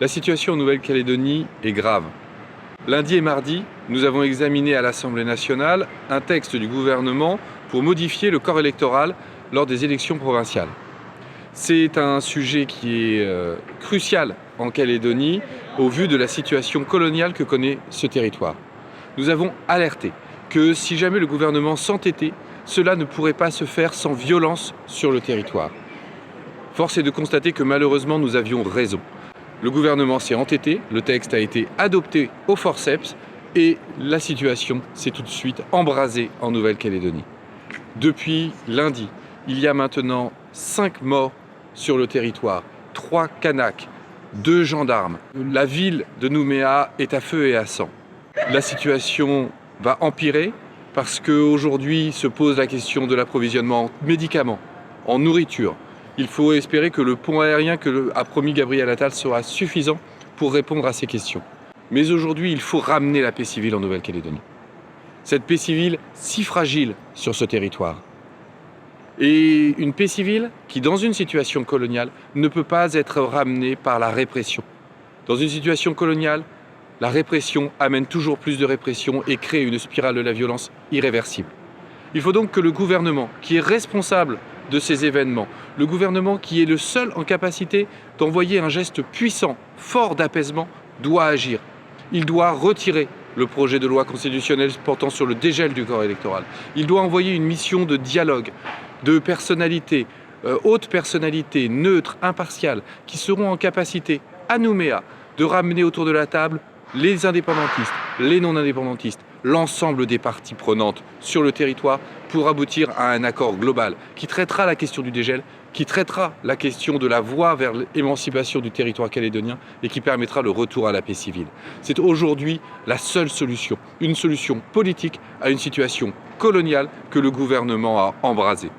La situation en Nouvelle-Calédonie est grave. Lundi et mardi, nous avons examiné à l'Assemblée nationale un texte du gouvernement pour modifier le corps électoral lors des élections provinciales. C'est un sujet qui est crucial en Calédonie au vu de la situation coloniale que connaît ce territoire. Nous avons alerté que si jamais le gouvernement s'entêtait, cela ne pourrait pas se faire sans violence sur le territoire. Force est de constater que malheureusement nous avions raison. Le gouvernement s'est entêté, le texte a été adopté au forceps et la situation s'est tout de suite embrasée en Nouvelle-Calédonie. Depuis lundi, il y a maintenant 5 morts sur le territoire, 3 Kanaks, 2 gendarmes. La ville de Nouméa est à feu et à sang. La situation va empirer parce qu'aujourd'hui se pose la question de l'approvisionnement en médicaments, en nourriture. Il faut espérer que le pont aérien qu'a promis Gabriel Attal sera suffisant pour répondre à ces questions. Mais aujourd'hui, il faut ramener la paix civile en Nouvelle-Calédonie. Cette paix civile si fragile sur ce territoire. Et une paix civile qui, dans une situation coloniale, ne peut pas être ramenée par la répression. Dans une situation coloniale, la répression amène toujours plus de répression et crée une spirale de la violence irréversible. Il faut donc que le gouvernement, qui est responsable de ces événements, le gouvernement qui est le seul en capacité d'envoyer un geste puissant, fort d'apaisement, doit agir. Il doit retirer le projet de loi constitutionnelle portant sur le dégel du corps électoral. Il doit envoyer une mission de dialogue, de personnalités, hautes personnalités, neutres, impartiales, qui seront en capacité, à Nouméa, de ramener autour de la table les indépendantistes, les non-indépendantistes, l'ensemble des parties prenantes sur le territoire pour aboutir à un accord global qui traitera la question du dégel, qui traitera la question de la voie vers l'émancipation du territoire calédonien et qui permettra le retour à la paix civile. C'est aujourd'hui la seule solution, une solution politique à une situation coloniale que le gouvernement a embrasée.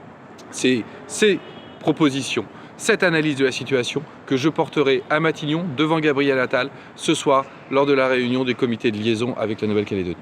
C'est ces propositions, cette analyse de la situation que je porterai à Matignon devant Gabriel Attal ce soir lors de la réunion des comités de liaison avec la Nouvelle-Calédonie.